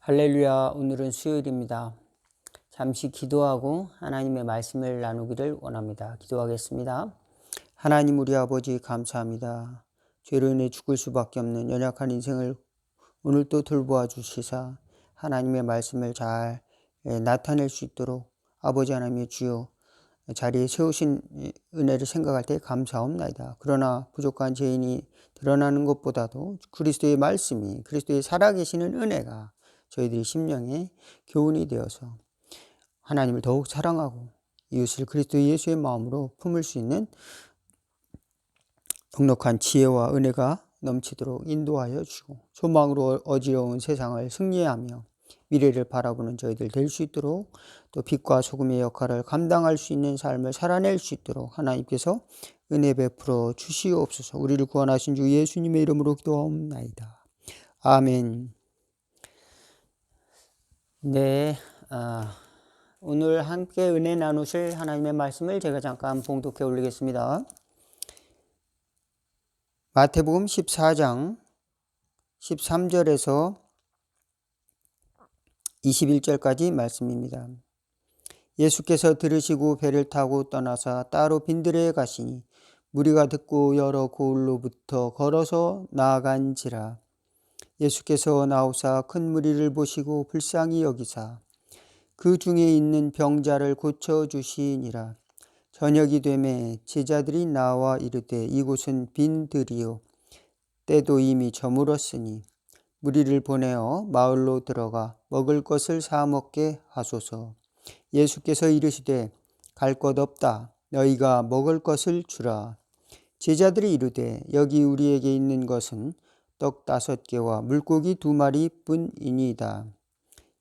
할렐루야. 오늘은 수요일입니다. 잠시 기도하고 하나님의 말씀을 나누기를 원합니다. 기도하겠습니다. 하나님 우리 아버지 감사합니다. 죄로 인해 죽을 수밖에 없는 연약한 인생을 오늘 또 돌보아 주시사 하나님의 말씀을 잘 나타낼 수 있도록 아버지 하나님의 주여 자리에 세우신 은혜를 생각할 때 감사옵나이다. 그러나 부족한 죄인이 드러나는 것보다도 그리스도의 말씀이, 그리스도의 살아계시는 은혜가 저희들이 심령에 교훈이 되어서 하나님을 더욱 사랑하고 이웃을 그리스도 예수의 마음으로 품을 수 있는 넉넉한 지혜와 은혜가 넘치도록 인도하여 주고 소망으로 어지러운 세상을 승리하며 미래를 바라보는 저희들 될 수 있도록 또 빛과 소금의 역할을 감당할 수 있는 삶을 살아낼 수 있도록 하나님께서 은혜 베풀어 주시옵소서. 우리를 구원하신 주 예수님의 이름으로 기도하옵나이다. 아멘. 네, 오늘 함께 은혜 나누실 하나님의 말씀을 제가 잠깐 봉독해 올리겠습니다. 마태복음 14장 13절에서 21절까지 말씀입니다. 예수께서 들으시고 배를 타고 떠나사 따로 빈들에 가시니 무리가 듣고 여러 고을로부터 걸어서 나아간지라. 예수께서 나오사 큰 무리를 보시고 불쌍히 여기사 그 중에 있는 병자를 고쳐주시니라. 저녁이 되매 제자들이 나와 이르되 이곳은 빈들이요 때도 이미 저물었으니 무리를 보내어 마을로 들어가 먹을 것을 사 먹게 하소서. 예수께서 이르시되 갈 것 없다. 너희가 먹을 것을 주라. 제자들이 이르되 여기 우리에게 있는 것은 떡 5개와 물고기 2마리 뿐이니이다.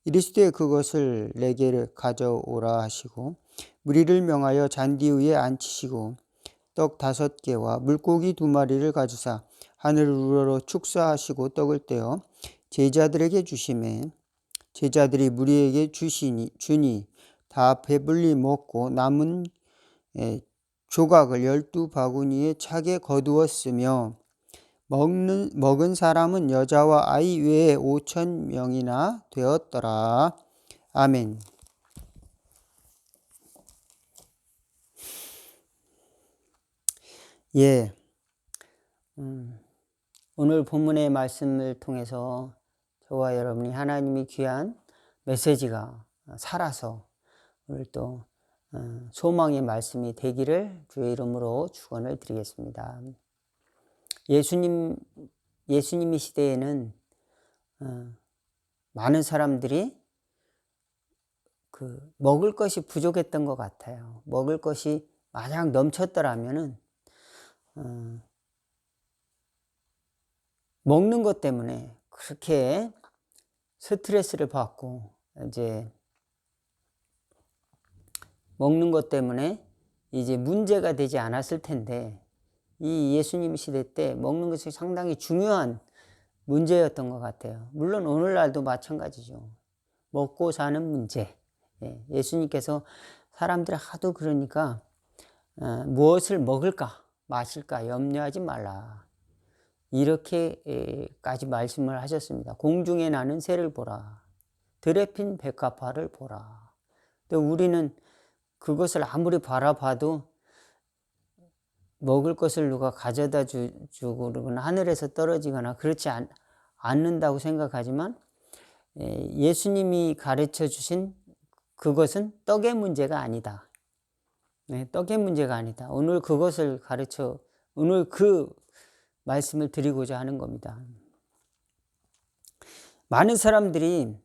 이르시되 그것을 내게 가져오라 하시고 무리를 명하여 잔디 위에 앉히시고 떡 5개와 물고기 2마리를 가지사 하늘을 우러러 축사하시고 떡을 떼어 제자들에게 주시매 제자들이 무리에게 주니 다 배불리 먹고 남은 조각을 12바구니에 차게 거두었으며 먹은 사람은 여자와 아이 외에 5,000명이나 되었더라. 아멘. 예, 오늘 본문의 말씀을 통해서 저와 여러분이 하나님이 귀한 메시지가 살아서 오늘 또 소망의 말씀이 되기를 주의 이름으로 축원을 드리겠습니다. 예수님의 시대에는 많은 사람들이 먹을 것이 부족했던 것 같아요. 먹을 것이 만약 넘쳤더라면은 먹는 것 때문에 그렇게 스트레스를 받고 이제 먹는 것 때문에 이제 문제가 되지 않았을 텐데 이 예수님 시대 때 먹는 것이 상당히 중요한 문제였던 것 같아요. 물론 오늘날도 마찬가지죠. 먹고 사는 문제. 예수님께서 사람들이 하도 그러니까 무엇을 먹을까 마실까 염려하지 말라. 이렇게까지 말씀을 하셨습니다. 공중에 나는 새를 보라. 들에 핀 백합화를 보라. 또 우리는 그것을 아무리 바라봐도 먹을 것을 누가 가져다 주고 그러거나 하늘에서 떨어지거나 그렇지 않는다고 생각하지만 예수님이 가르쳐 주신 그것은 떡의 문제가 아니다. 떡의 문제가 아니다. 오늘 그것을 오늘 그 말씀을 드리고자 하는 겁니다. 많은 사람들이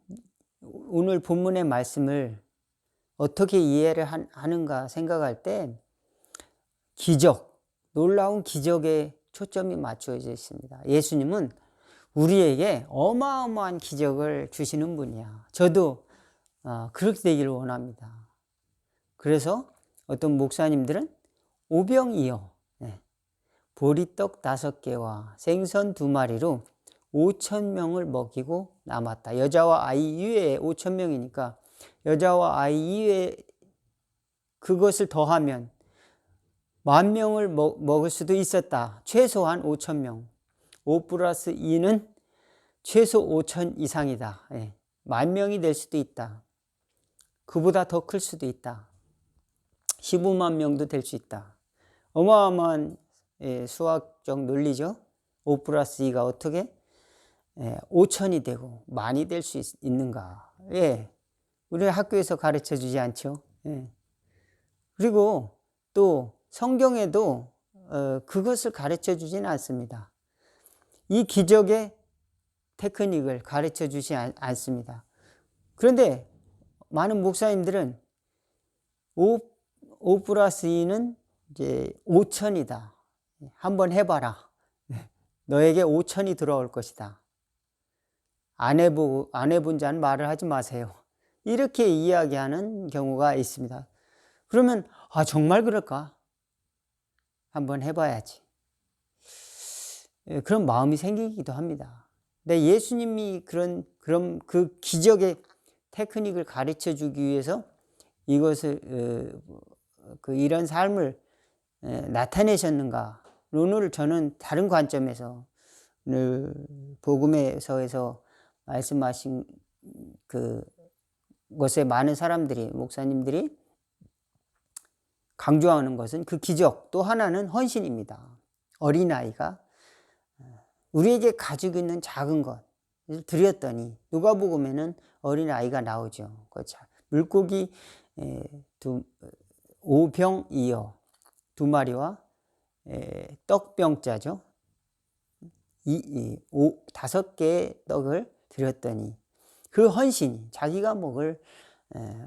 오늘 본문의 말씀을 어떻게 이해를 하는가 생각할 때 놀라운 기적에 초점이 맞춰져 있습니다. 예수님은 우리에게 어마어마한 기적을 주시는 분이야. 저도 그렇게 되기를 원합니다. 그래서 어떤 목사님들은 오병이어 보리떡 5개와 생선 2마리로 5,000명을 먹이고 남았다. 여자와 아이 이외에 5,000명이니까 여자와 아이 이외에 그것을 더하면 10,000명을 먹을 수도 있었다. 최소한 5,000명. 5 플러스 2는 최소 5,000 이상이다. 10,000명이 될 수도 있다. 그보다 더 클 수도 있다. 15만 명도 될 수 있다. 어마어마한 수학적 논리죠. 5 플러스 2가 어떻게 5천이 되고 만이 될 수 있는가. 우리 학교에서 가르쳐 주지 않죠. 그리고 또 성경에도 그것을 가르쳐 주지는 않습니다. 이 기적의 테크닉을 가르쳐 주지 않습니다. 그런데 많은 목사님들은 5 플러스 2는 이제 5천이다. 한번 해봐라. 너에게 5천이 들어올 것이다. 안 해본 자는 말을 하지 마세요. 이렇게 이야기하는 경우가 있습니다. 그러면 정말 그럴까? 한번 해봐야지. 그런 마음이 생기기도 합니다. 근데 예수님이 그럼 그 기적의 테크닉을 가르쳐 주기 위해서 이것을 이런 삶을 나타내셨는가? 오늘 저는 다른 관점에서 오늘 복음에서에서 말씀하신 것에 많은 사람들이 목사님들이 강조하는 것은 그 기적, 또 하나는 헌신입니다. 어린아이가 우리에게 가지고 있는 작은 것을 드렸더니 누가복음에는 어린아이가 나오죠. 물고기 5병이어 2마리와 떡병자죠. 5개의 떡을 드렸더니 그 헌신이 자기가 먹을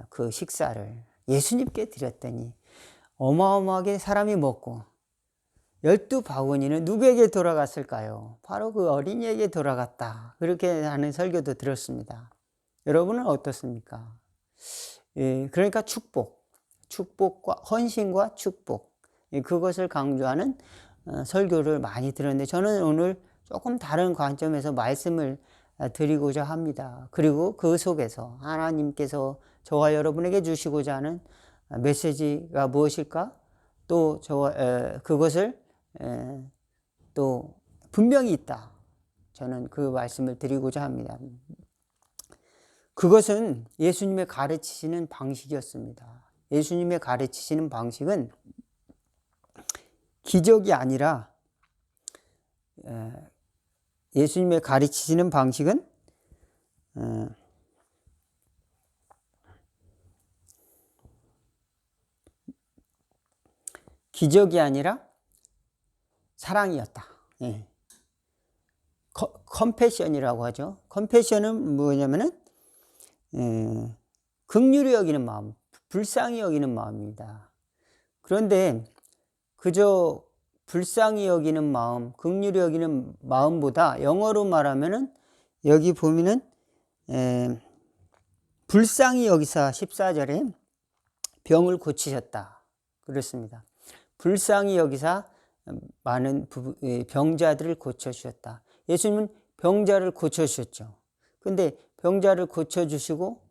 그 식사를 예수님께 드렸더니 어마어마하게 사람이 먹고 12바구니는 누구에게 돌아갔을까요? 바로 그 어린이에게 돌아갔다. 그렇게 하는 설교도 들었습니다. 여러분은 어떻습니까? 그러니까 축복과 헌신과 축복, 그것을 강조하는 설교를 많이 들었는데 저는 오늘 조금 다른 관점에서 말씀을 드리고자 합니다. 그리고 그 속에서 하나님께서 저와 여러분에게 주시고자 하는 메시지가 무엇일까? 또 그것을 또 분명히 있다. 저는 그 말씀을 드리고자 합니다. 그것은 예수님의 가르치시는 방식이었습니다. 예수님의 가르치시는 방식은 기적이 아니라 예수님의 가르치시는 방식은 기적이 아니라 사랑이었다. 컴패션이라고 하죠. 컴패션은 뭐냐면은 긍휼히 여기는 마음, 불쌍히 여기는 마음입니다. 그런데 그저 불쌍히 여기는 마음, 긍휼히 여기는 마음보다 영어로 말하면은 여기 보면은 불쌍히 여기사 14절에 병을 고치셨다. 그렇습니다. 불쌍히 여기사 많은 병자들을 고쳐주셨다. 예수님은 병자를 고쳐주셨죠. 근데 병자를 고쳐주시고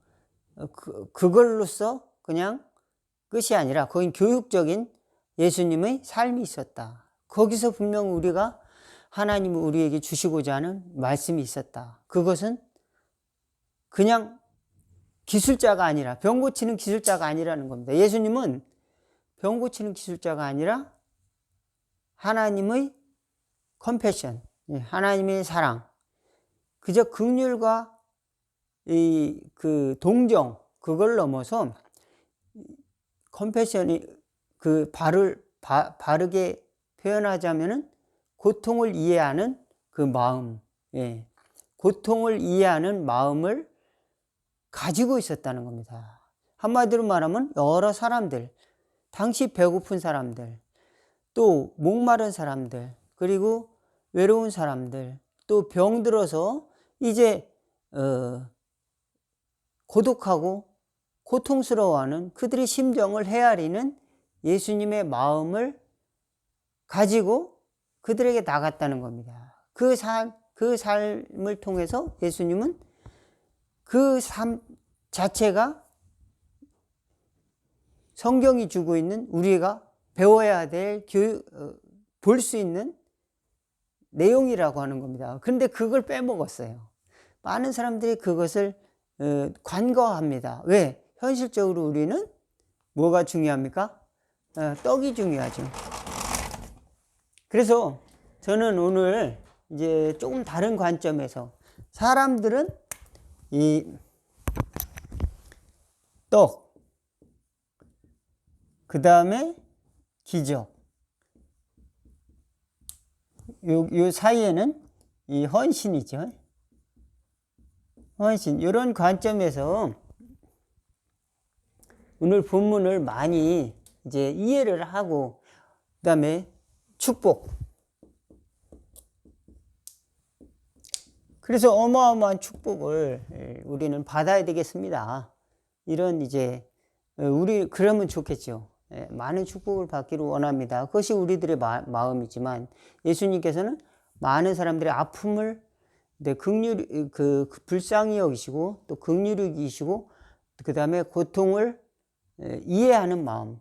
그걸로써 그냥 끝이 아니라 거긴 교육적인 예수님의 삶이 있었다. 거기서 분명 우리가 하나님이 우리에게 주시고자 하는 말씀이 있었다. 그것은 그냥 기술자가 아니라 병 고치는 기술자가 아니라는 겁니다. 예수님은 병 고치는 기술자가 아니라 하나님의 컴패션, 하나님의 사랑, 그저 긍휼과 그 동정, 그걸 넘어서 컴패션이 바르게 표현하자면은 고통을 이해하는 그 마음, 고통을 이해하는 마음을 가지고 있었다는 겁니다. 한마디로 말하면 여러 사람들, 당시 배고픈 사람들, 또 목마른 사람들, 그리고 외로운 사람들, 또 병들어서 이제 고독하고 고통스러워하는 그들의 심정을 헤아리는 예수님의 마음을 가지고 그들에게 나갔다는 겁니다. 그 삶을 통해서 예수님은 그 삶 자체가 성경이 주고 있는 우리가 배워야 될 볼 수 있는 내용이라고 하는 겁니다. 그런데 그걸 빼먹었어요. 많은 사람들이 그것을 관거합니다. 왜? 현실적으로 우리는 뭐가 중요합니까? 떡이 중요하죠. 그래서 저는 오늘 이제 조금 다른 관점에서 사람들은 이 떡, 그 다음에 기적, 요 사이에는 이 헌신이죠. 헌신. 이런 관점에서 오늘 본문을 많이 이제 이해를 하고, 그 다음에 축복. 그래서 어마어마한 축복을 우리는 받아야 되겠습니다. 이런 이제, 우리, 그러면 좋겠죠. 많은 축복을 받기를 원합니다. 그것이 우리들의 마음이지만 예수님께서는 많은 사람들의 아픔을 불쌍히 여기시고 또 긍휼히 여기시고 그 다음에 고통을 이해하는 마음,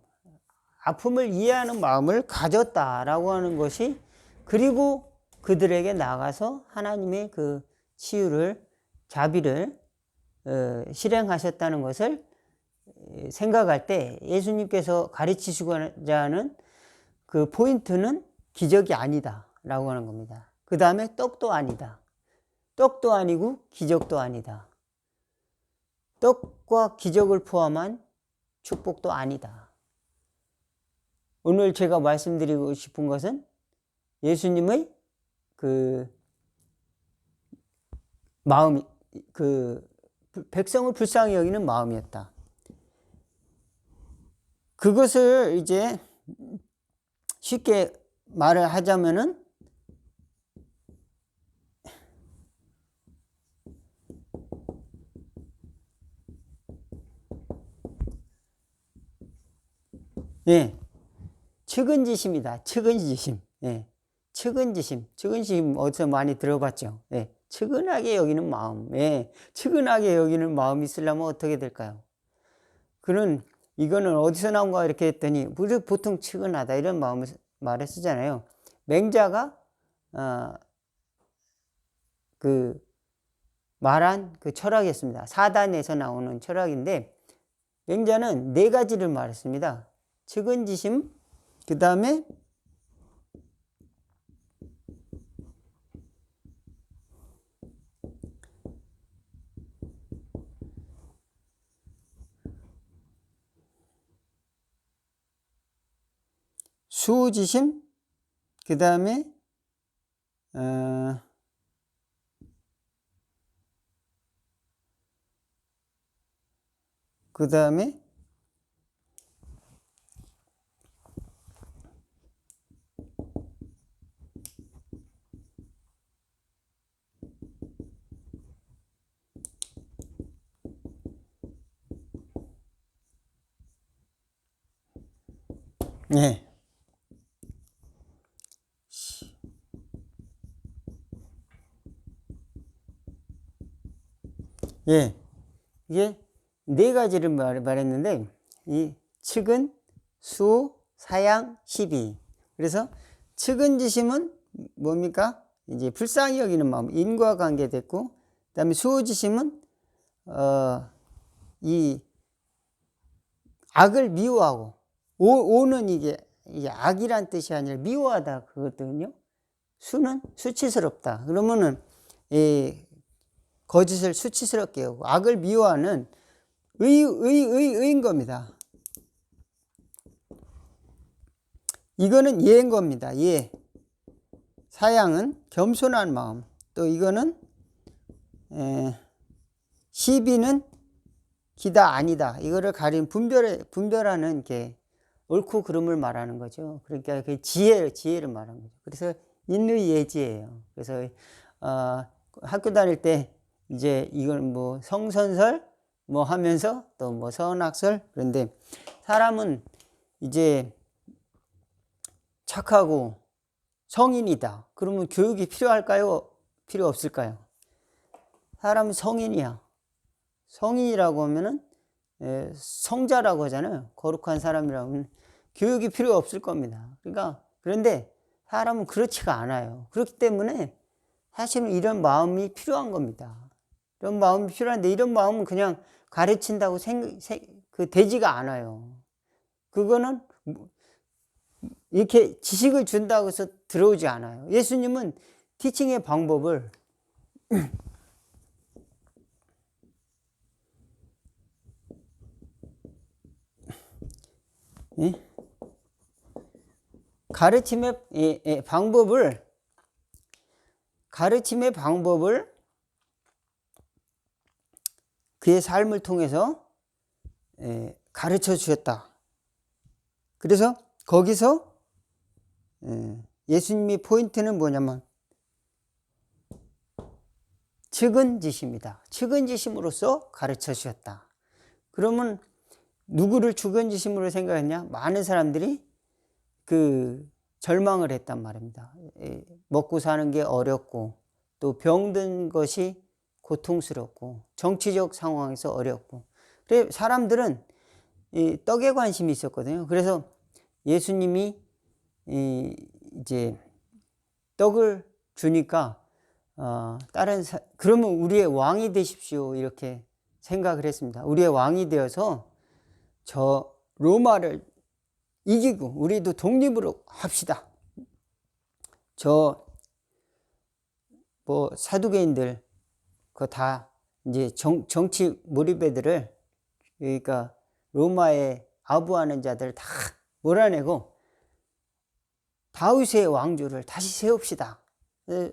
아픔을 이해하는 마음을 가졌다라고 하는 것이, 그리고 그들에게 나가서 하나님의 그 치유를, 자비를 실행하셨다는 것을 생각할 때 예수님께서 가르치시고자 하는 그 포인트는 기적이 아니다 라고 하는 겁니다. 그 다음에 떡도 아니다. 떡도 아니고 기적도 아니다. 떡과 기적을 포함한 축복도 아니다. 오늘 제가 말씀드리고 싶은 것은 예수님의 그 마음이, 그 백성을 불쌍히 여기는 마음이었다. 그것을 이제 쉽게 말을 하자면은 측은지심이다. 측은지심. 측은지심 어디서 많이 들어봤죠? 측은하게 여기는 마음. 측은하게 여기는 마음이 있으려면 어떻게 될까요? 이거는 어디서 나온가 이렇게 했더니, 우리 보통 측은하다 이런 말을 쓰잖아요. 맹자가 그 말한 그 철학이었습니다. 사단에서 나오는 철학인데, 맹자는 4가지를 말했습니다. 측은지심, 그 다음에 수지심, 그 다음에 이게 4가지를 말했는데, 이 측은, 수, 사양, 시비. 그래서 측은지심은 뭡니까? 이제 불쌍히 여기는 마음, 인과관계 됐고, 그 다음에 수지심은 이 악을 미워하고, 오는 이게 악이란 뜻이 아니라 미워하다 그거거든요. 수는 수치스럽다. 그러면은 거짓을 수치스럽게 하고, 악을 미워하는 의인 겁니다. 이거는 예인 겁니다. 예. 사양은 겸손한 마음. 또 이거는 시비는 기다 아니다. 이거를 분별하는 게 옳고 그름을 말하는 거죠. 그러니까 그 지혜를 말하는 거죠. 그래서 인의예지예요. 그래서 학교 다닐 때 이제 이걸 뭐 성선설 뭐 하면서 또 뭐 선악설, 그런데 사람은 이제 착하고 성인이다. 그러면 교육이 필요할까요? 필요 없을까요? 사람은 성인이야. 성인이라고 하면은 성자라고 하잖아요. 거룩한 사람이라면 교육이 필요 없을 겁니다. 그런데 사람은 그렇지가 않아요. 그렇기 때문에 사실은 이런 마음이 필요한 겁니다. 이런 마음이 필요한데 이런 마음은 그냥 가르친다고 되지가 않아요. 그거는 이렇게 지식을 준다고 해서 들어오지 않아요. 예수님은 티칭의 방법을 가르침의 방법을 그의 삶을 통해서 가르쳐 주셨다. 그래서 거기서 예수님의 포인트는 뭐냐면 측은지심이다. 측은지심으로써 가르쳐 주셨다. 그러면 누구를 측은지심으로 생각했냐? 많은 사람들이 절망을 했단 말입니다. 먹고 사는 게 어렵고 또 병든 것이 고통스럽고 정치적 상황에서 어렵고 그래 사람들은 이 떡에 관심이 있었거든요. 그래서 예수님이 이제 떡을 주니까 그러면 우리의 왕이 되십시오 이렇게 생각을 했습니다. 우리의 왕이 되어서 저 로마를 이기고 우리도 독립으로 합시다. 사두개인들 그거 다 이제 정치 몰입애들을 그러니까 로마에 아부하는 자들 다 몰아내고 다윗의 왕조를 다시 세웁시다.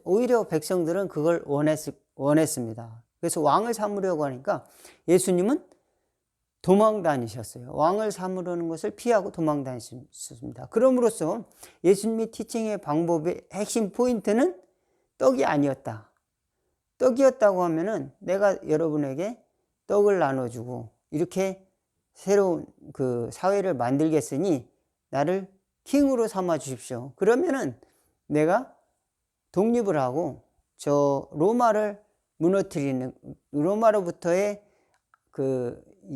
오히려 백성들은 그걸 원했습니다. 그래서 왕을 삼으려고 하니까 예수님은 도망 다니셨어요. 왕을 삼으려는 것을 피하고 도망 다니셨습니다. 그럼으로써 예수님의 티칭의 방법의 핵심 포인트는 떡이 아니었다. 떡이었다고 하면은 내가 여러분에게 떡을 나눠주고 이렇게 새로운 사회를 만들겠으니 나를 킹으로 삼아 주십시오. 그러면은 내가 독립을 하고 저 로마를 무너뜨리는 로마로부터의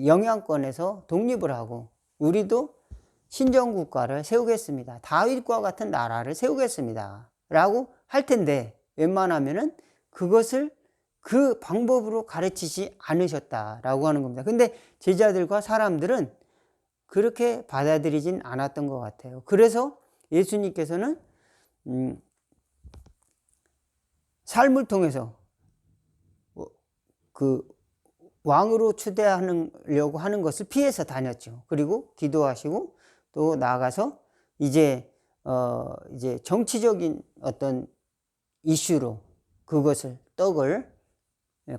영향권에서 독립을 하고 우리도 신정국가를 세우겠습니다. 다윗과 같은 나라를 세우겠습니다. 라고 할 텐데 웬만하면은 그것을 그 방법으로 가르치지 않으셨다라고 하는 겁니다. 근데 제자들과 사람들은 그렇게 받아들이진 않았던 것 같아요. 그래서 예수님께서는 삶을 통해서 왕으로 추대하려고 하는 것을 피해서 다녔죠. 그리고 기도하시고 또 나아가서 이제 정치적인 어떤 이슈로 떡을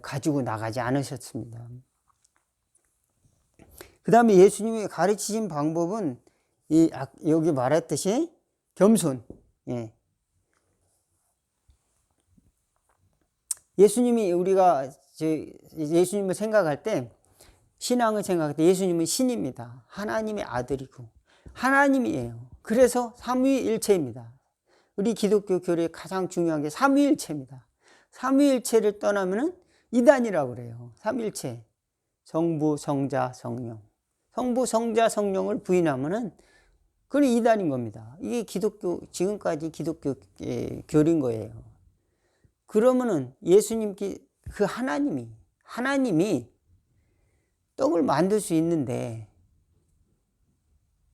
가지고 나가지 않으셨습니다. 그 다음에 예수님이 가르치신 방법은 여기 말했듯이 겸손. 예수님이 우리가 예수님을 생각할 때 신앙을 생각할 때 예수님은 신입니다. 하나님의 아들이고 하나님이에요. 그래서 삼위일체입니다. 우리 기독교 교리에 가장 중요한 게 삼위일체입니다. 삼위일체를 떠나면은 이단이라고 그래요. 삼위일체. 성부, 성자, 성령. 성부, 성자, 성령을 부인하면은 그건 이단인 겁니다. 이게 지금까지 기독교 교리인 거예요. 그러면은 예수님께 하나님이 떡을 만들 수 있는데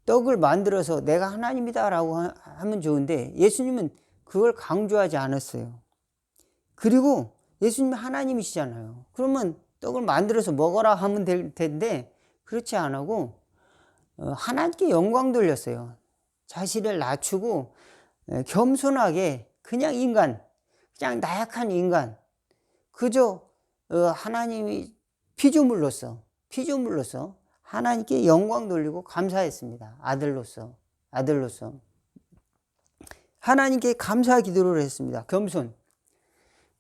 떡을 만들어서 내가 하나님이다라고 하면 좋은데 예수님은 그걸 강조하지 않았어요. 그리고 예수님이 하나님이시잖아요. 그러면 떡을 만들어서 먹어라 하면 될 텐데 그렇지 않고 하나님께 영광 돌렸어요. 자신을 낮추고 겸손하게 그냥 나약한 인간 그저 하나님이 피조물로서 하나님께 영광 돌리고 감사했습니다. 아들로서 하나님께 감사 기도를 했습니다. 겸손.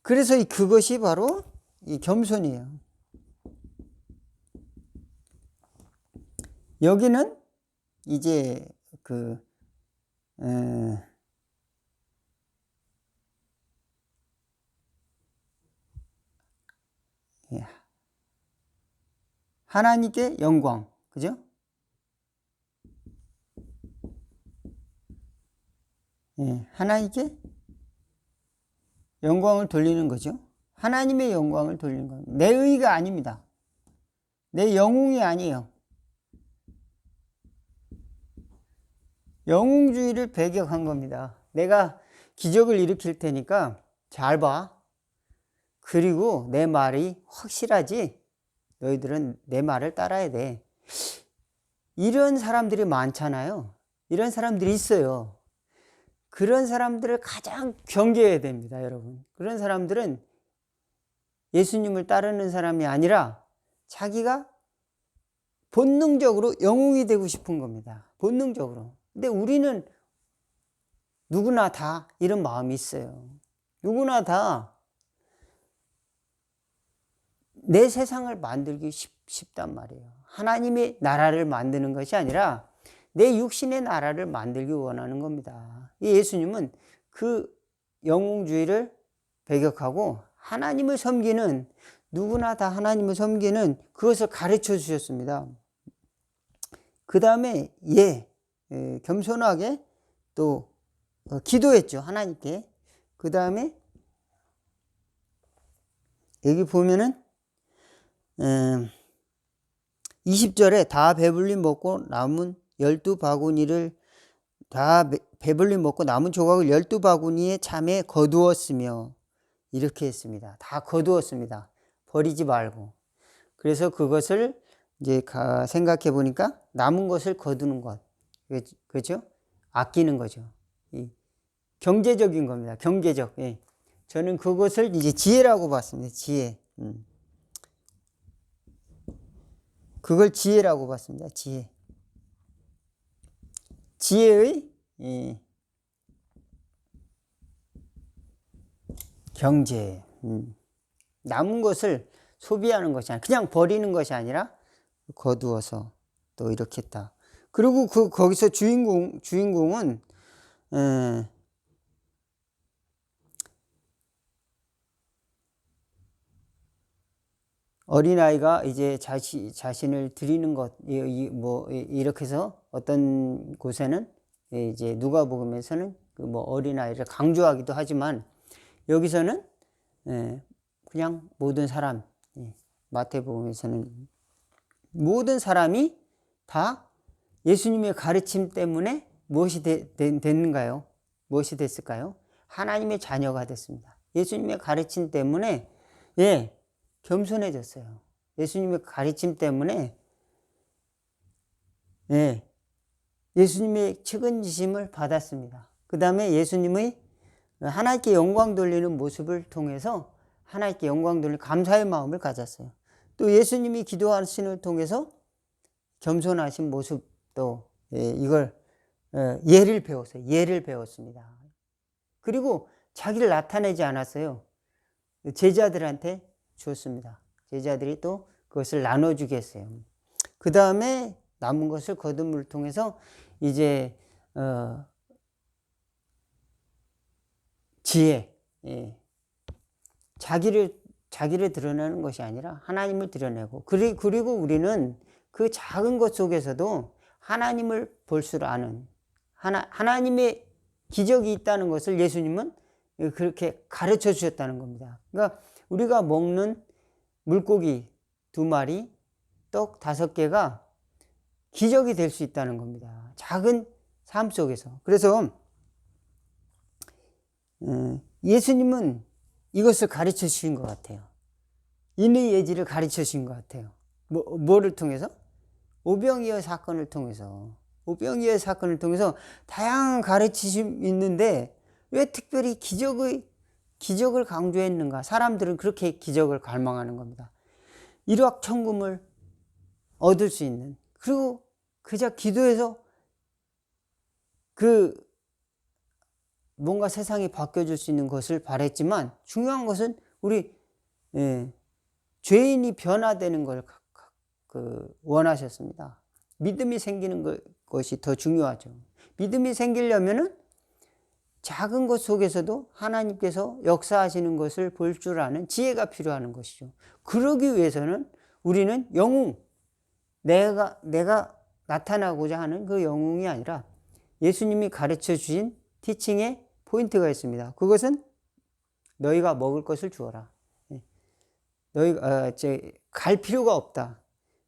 그래서 그것이 바로 이 겸손이에요. 여기는 이제 하나님께 영광, 그죠? 하나님께 영광을 돌리는 거죠. 하나님의 영광을 돌리는 겁니다. 내 의가 아닙니다. 내 영웅이 아니에요. 영웅주의를 배격한 겁니다. 내가 기적을 일으킬 테니까 잘 봐. 그리고 내 말이 확실하지? 너희들은 내 말을 따라야 돼. 이런 사람들이 많잖아요. 이런 사람들이 있어요. 그런 사람들을 가장 경계해야 됩니다, 여러분. 그런 사람들은 예수님을 따르는 사람이 아니라 자기가 본능적으로 영웅이 되고 싶은 겁니다. 본능적으로. 근데 우리는 누구나 다 이런 마음이 있어요. 누구나 다 내 세상을 만들기 쉽단 말이에요. 하나님의 나라를 만드는 것이 아니라 내 육신의 나라를 만들기 원하는 겁니다. 예수님은 그 영웅주의를 배격하고 하나님을 섬기는, 누구나 다 하나님을 섬기는 그것을 가르쳐 주셨습니다. 그 다음에 겸손하게 또 기도했죠, 하나님께. 그 다음에 여기 보면은 20절에 다 배불리 먹고 남은 12바구니를 다 배불리 먹고 남은 조각을 12바구니에 참에 거두었으며, 이렇게 했습니다. 다 거두었습니다. 버리지 말고. 그래서 그것을 이제 생각해 보니까 남은 것을 거두는 것, 그렇죠? 아끼는 거죠. 경제적인 겁니다. 경제적. 예. 저는 그것을 이제 지혜라고 봤습니다. 지혜. 그걸 지혜라고 봤습니다. 지혜. 지혜의 경제. 남은 것을 소비하는 것이 아니라, 그냥 버리는 것이 아니라 거두어서 또 이렇게 했다. 그리고 거기서 주인공은 어린아이가 이제 자신을 드리는 것, 이렇게 해서 어떤 곳에는 이제 누가복음에서는 그 어린아이를 강조하기도 하지만, 여기서는 그냥 모든 사람, 마태복음에서는 모든 사람이 다 예수님의 가르침 때문에 무엇이 됐는가요? 무엇이 됐을까요? 하나님의 자녀가 됐습니다. 예수님의 가르침 때문에 겸손해졌어요. 예수님의 가르침 때문에 예수님의 측은지심을 받았습니다. 그 다음에 예수님의 하나님께 영광 돌리는 모습을 통해서 하나님께 영광 돌리는 감사의 마음을 가졌어요. 또 예수님이 기도하시는 통해서 겸손하신 모습도 이걸 예를 배웠어요. 예를 배웠습니다. 그리고 자기를 나타내지 않았어요. 제자들한테 주었습니다. 제자들이 또 그것을 나눠주게 했어요. 그 다음에 남은 것을 거둠을 통해서 이제 지혜, 자기를 드러내는 것이 아니라 하나님을 드러내고, 그리고 우리는 그 작은 것 속에서도 하나님을 볼 줄 아는, 하나님의 기적이 있다는 것을 예수님은 그렇게 가르쳐 주셨다는 겁니다. 그러니까 우리가 먹는 물고기 2마리, 떡 5개가 기적이 될 수 있다는 겁니다. 작은 삶 속에서. 그래서 예수님은 이것을 가르쳐 주신 것 같아요. 인의 예지를 가르쳐 주신 것 같아요. 뭐를 통해서? 오병이어 사건을 통해서. 오병이어 사건을 통해서 다양한 가르치심이 있는데 왜 특별히 기적을 강조했는가? 사람들은 그렇게 기적을 갈망하는 겁니다. 일확천금을 얻을 수 있는, 그리고 그저 기도해서 뭔가 세상이 바뀌어질 수 있는 것을 바랬지만, 중요한 것은 우리 죄인이 변화되는 걸 원하셨습니다. 믿음이 생기는 것이 더 중요하죠. 믿음이 생기려면은 작은 것 속에서도 하나님께서 역사하시는 것을 볼 줄 아는 지혜가 필요한 것이죠. 그러기 위해서는 우리는 영웅, 내가 나타나고자 하는 그 영웅이 아니라 예수님이 가르쳐 주신 티칭에 포인트가 있습니다. 그것은 너희가 먹을 것을 주어라. 너희가 갈 필요가 없다.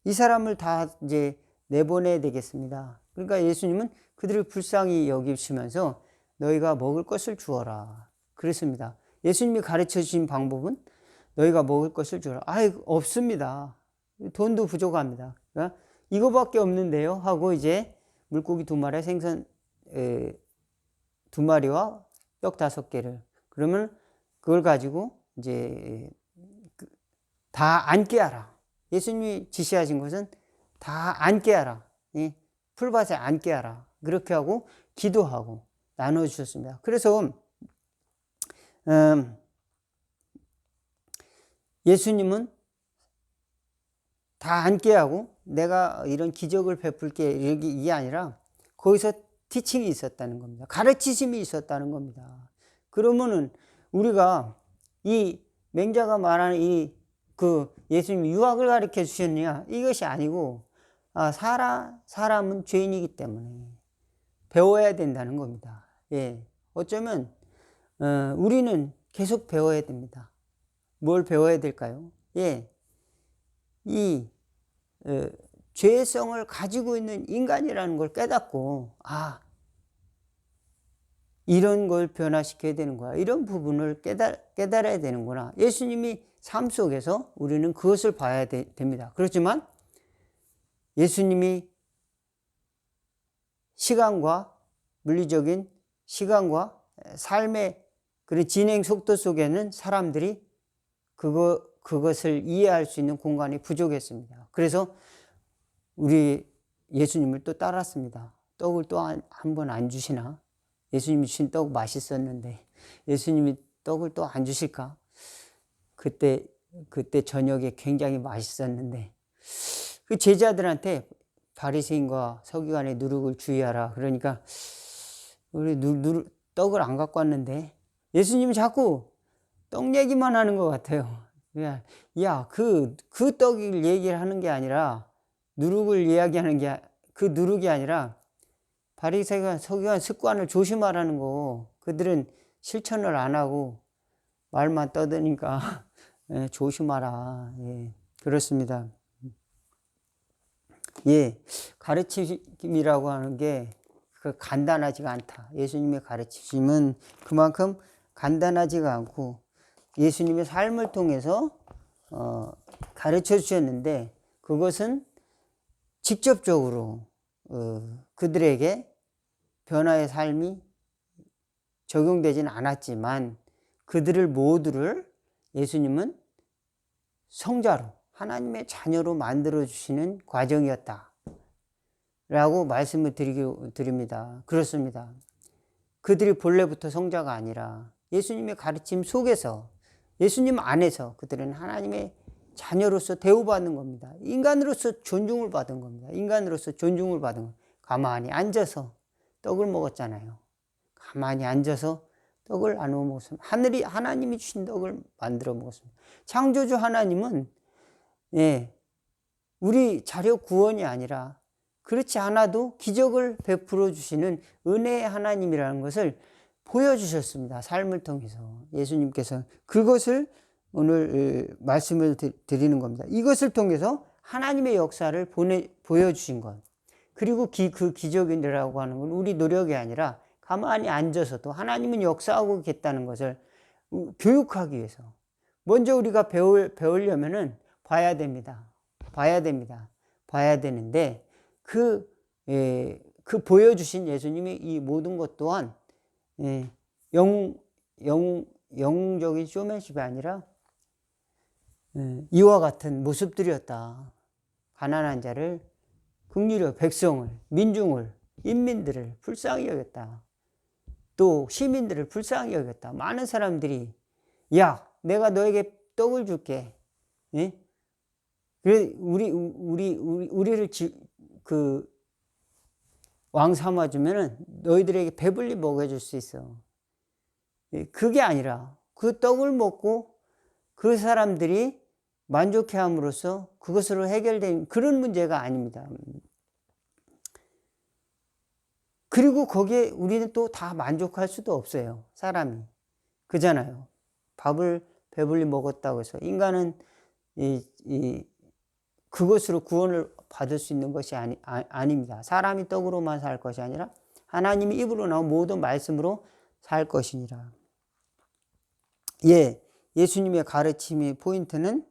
이 사람을 다 이제 내보내야 되겠습니다. 그러니까 예수님은 그들을 불쌍히 여기시면서 너희가 먹을 것을 주어라 그랬습니다. 예수님이 가르쳐 주신 방법은 너희가 먹을 것을 주어라. 없습니다. 돈도 부족합니다. 그러니까 이거밖에 없는데요 하고 이제 물고기 2마리, 생선 2마리와 떡 5개를, 그러면 그걸 가지고 이제 다 앉게 하라. 예수님이 지시하신 것은 다 앉게 하라. 풀밭에 앉게 하라. 그렇게 하고 기도하고 나눠주셨습니다. 그래서 예수님은 다 앉게 하고 내가 이런 기적을 베풀게 이게 아니라 거기서 티칭이 있었다는 겁니다. 가르치심이 있었다는 겁니다. 그러면은 우리가 이 맹자가 말하는 예수님 유학을 가르쳐 주셨느냐? 이것이 아니고, 사람은 죄인이기 때문에 배워야 된다는 겁니다. 예. 어쩌면, 우리는 계속 배워야 됩니다. 뭘 배워야 될까요? 예. 죄성을 가지고 있는 인간이라는 걸 깨닫고, 이런 걸 변화시켜야 되는 거야. 이런 부분을 깨달아야 되는구나. 예수님이 삶 속에서 우리는 그것을 봐야 됩니다. 그렇지만 예수님이 시간과 물리적인 시간과 삶의 그런 진행 속도 속에는 사람들이 그것을 이해할 수 있는 공간이 부족했습니다. 그래서 우리 예수님을 또 따랐습니다. 떡을 또 한 번 안 주시나? 예수님이 주신 떡 맛있었는데 예수님이 떡을 또 안 주실까? 그때 저녁에 굉장히 맛있었는데 그 제자들한테 바리새인과 서기관의 누룩을 주의하라. 그러니까 우리 떡을 안 갖고 왔는데 예수님은 자꾸 떡 얘기만 하는 것 같아요. 야, 그 떡을 얘기를 하는 게 아니라 누룩을 이야기하는 게, 그 누룩이 아니라 바리새인과 서기관 습관을 조심하라는 거. 그들은 실천을 안 하고 말만 떠드니까 조심하라. 예, 그렇습니다. 예, 가르침이라고 하는 게 간단하지가 않다. 예수님의 가르침은 그만큼 간단하지가 않고 예수님의 삶을 통해서 가르쳐 주셨는데 그것은 직접적으로 그들에게 변화의 삶이 적용되지는 않았지만 그들을 모두를 예수님은 성자로, 하나님의 자녀로 만들어주시는 과정이었다 라고 말씀을 드립니다. 그렇습니다. 그들이 본래부터 성자가 아니라 예수님의 가르침 속에서, 예수님 안에서 그들은 하나님의 자녀로서 대우받는 겁니다. 인간으로서 존중을 받은 겁니다. 인간으로서 존중을 받은 겁니다. 가만히 앉아서 떡을 먹었잖아요. 가만히 앉아서 떡을 나누어 먹었습니다. 하나님이 주신 떡을 만들어 먹었습니다. 창조주 하나님은 우리 자료 구원이 아니라 그렇지 않아도 기적을 베풀어 주시는 은혜의 하나님이라는 것을 보여주셨습니다. 삶을 통해서 예수님께서 그것을 오늘 말씀을 드리는 겁니다. 이것을 통해서 하나님의 역사를 보여주신 것, 그리고 그 기적이라고 하는 건 우리 노력이 아니라 가만히 앉아서도 하나님은 역사하고 계시다는 것을 교육하기 위해서 먼저 우리가 배우려면은 봐야 됩니다. 봐야 되는데 그 보여주신 예수님이 이 모든 것 또한 영적인 쇼맨십이 아니라 이와 같은 모습들이었다. 가난한 자를, 긍휼히 백성을, 민중을, 인민들을 불쌍히 여겼다. 또 시민들을 불쌍히 여겼다. 많은 사람들이 야, 내가 너에게 떡을 줄게. 예? 그래 우리를 왕 삼아주면은 너희들에게 배불리 먹여줄 수 있어. 그게 아니라 그 떡을 먹고 그 사람들이 만족해 함으로써 그것으로 해결된 그런 문제가 아닙니다. 그리고 거기에 우리는 또 다 만족할 수도 없어요. 사람이. 그잖아요. 밥을 배불리 먹었다고 해서 인간은 그것으로 구원을 받을 수 있는 것이 아닙니다. 사람이 떡으로만 살 것이 아니라 하나님이 입으로 나온 모든 말씀으로 살 것이니라. 예수님의 가르침의 포인트는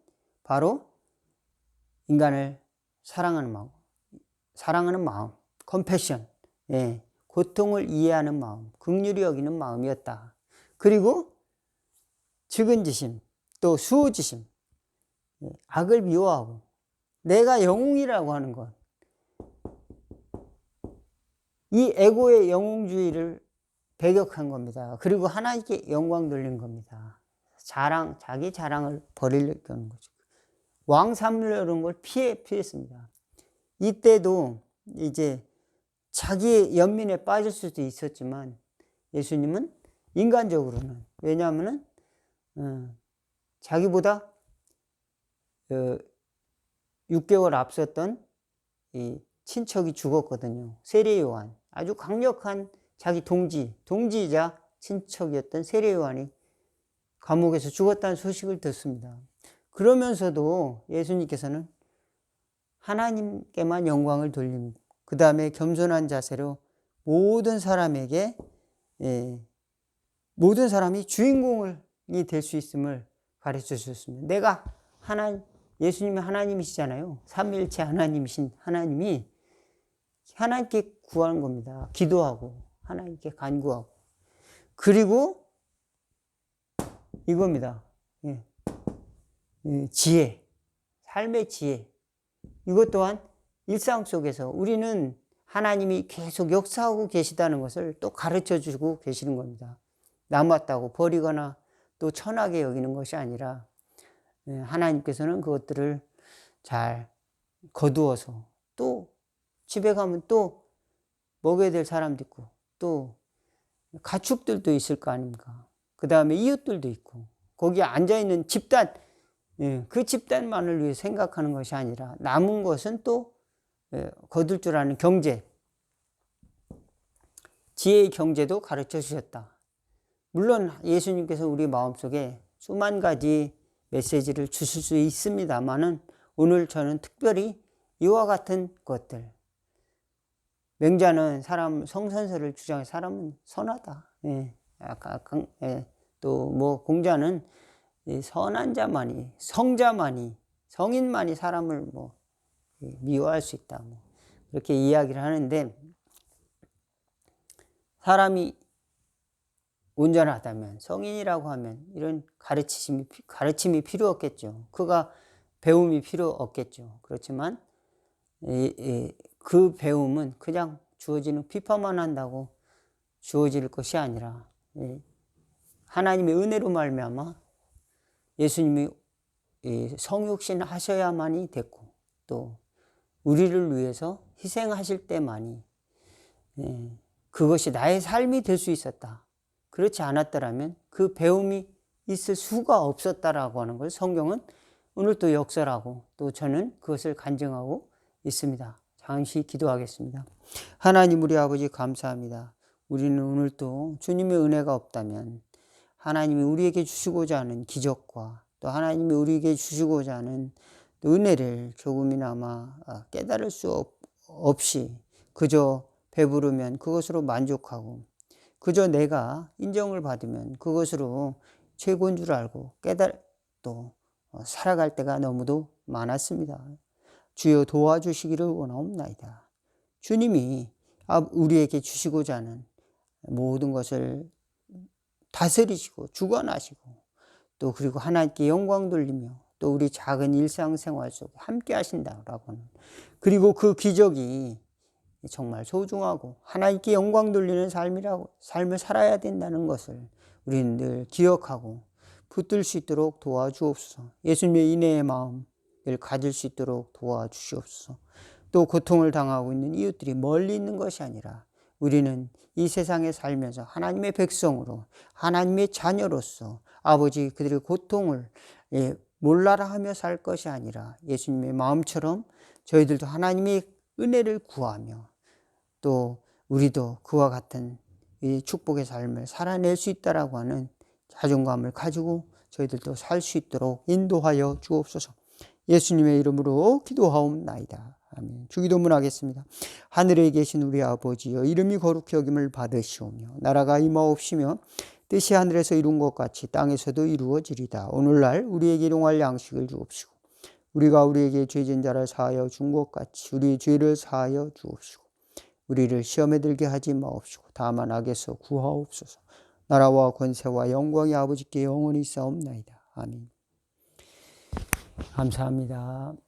바로 인간을 사랑하는 마음, 컴패션, 고통을 이해하는 마음, 긍휼히 여기는 마음이었다. 그리고 측은지심, 또 수호지심, 악을 미워하고 내가 영웅이라고 하는 것, 이 에고의 영웅주의를 배격한 겁니다. 그리고 하나님께 영광 돌린 겁니다. 자기 자랑을 버리려는 거죠. 왕 삼으려는 걸 피했습니다. 이때도 이제 자기의 연민에 빠질 수도 있었지만 예수님은 인간적으로는, 왜냐하면은 자기보다 6개월 앞섰던 이 친척이 죽었거든요. 세례 요한, 아주 강력한 자기 동지이자 친척이었던 세례 요한이 감옥에서 죽었다는 소식을 듣습니다. 그러면서도 예수님께서는 하나님께만 영광을 돌립니다. 그 다음에 겸손한 자세로 모든 사람이 주인공이 될 수 있음을 가르쳐 주셨습니다. 예수님이 하나님이시잖아요. 삼위일체 하나님이신 하나님이 하나님께 구하는 겁니다. 기도하고 하나님께 간구하고. 그리고 이겁니다. 지혜, 삶의 지혜. 이것 또한 일상 속에서 우리는 하나님이 계속 역사하고 계시다는 것을 또 가르쳐 주고 계시는 겁니다. 남았다고 버리거나 또 천하게 여기는 것이 아니라 하나님께서는 그것들을 잘 거두어서 또 집에 가면 또 먹여야 될 사람도 있고 또 가축들도 있을 거 아닙니까? 그 다음에 이웃들도 있고 거기에 앉아있는 집단, 그 집단만을 위해 생각하는 것이 아니라 남은 것은 또 거둘 줄 아는 경제, 지혜의 경제도 가르쳐 주셨다. 물론 예수님께서 우리 마음속에 수만 가지 메시지를 주실 수 있습니다만은 오늘 저는 특별히 이와 같은 것들, 맹자는 성선설을 주장해 사람은 선하다. 또 뭐 공자는 선한 자만이, 성인만이 사람을 미워할 수 있다. 그렇게 이야기를 하는데, 사람이 온전하다면, 성인이라고 하면 이런 가르침이 필요 없겠죠. 그가 배움이 필요 없겠죠. 그렇지만 그 배움은 그냥 주어지는 비판만 한다고 주어질 것이 아니라 하나님의 은혜로 말미암아 예수님이 성육신 하셔야만이 됐고 또 우리를 위해서 희생하실 때만이 그것이 나의 삶이 될 수 있었다. 그렇지 않았더라면 그 배움이 있을 수가 없었다라고 하는 걸 성경은 오늘 또 역설하고 또 저는 그것을 간증하고 있습니다. 잠시 기도하겠습니다. 하나님 우리 아버지 감사합니다. 우리는 오늘 또 주님의 은혜가 없다면 하나님이 우리에게 주시고자 하는 기적과 또 하나님이 우리에게 주시고자 하는 은혜를 조금이나마 깨달을 수 없이 그저 배부르면 그것으로 만족하고 그저 내가 인정을 받으면 그것으로 최고인 줄 알고 또 살아갈 때가 너무도 많았습니다. 주여 도와주시기를 원하옵나이다. 주님이 우리에게 주시고자 하는 모든 것을 다스리시고 주관하시고 또 그리고 하나님께 영광 돌리며 또 우리 작은 일상생활 속에 함께 하신다라고 하는, 그리고 그 기적이 정말 소중하고 하나님께 영광 돌리는 삶을 살아야 된다는 것을 우리는 늘 기억하고 붙들 수 있도록 도와주옵소서. 예수님의 인내의 마음을 가질 수 있도록 도와주시옵소서. 또 고통을 당하고 있는 이웃들이 멀리 있는 것이 아니라 우리는 이 세상에 살면서 하나님의 백성으로 하나님의 자녀로서 아버지 그들의 고통을 몰라라 하며 살 것이 아니라 예수님의 마음처럼 저희들도 하나님의 은혜를 구하며 또 우리도 그와 같은 이 축복의 삶을 살아낼 수 있다라고 하는 자존감을 가지고 저희들도 살 수 있도록 인도하여 주옵소서. 예수님의 이름으로 기도하옵나이다. 아멘. 주기도문 하겠습니다. 하늘에 계신 우리 아버지여, 이름이 거룩히 여김을 받으시오며 나라가 임하옵시며 뜻이 하늘에서 이룬 것 같이 땅에서도 이루어지리다. 오늘날 우리에게 일용할 양식을 주옵시고 우리가 우리에게 죄진 자를 사하여 준 것 같이 우리의 죄를 사하여 주옵시고 우리를 시험에 들게 하지 마옵시고 다만 악에서 구하옵소서. 나라와 권세와 영광이 아버지께 영원히 있사옵나이다. 아멘. 감사합니다.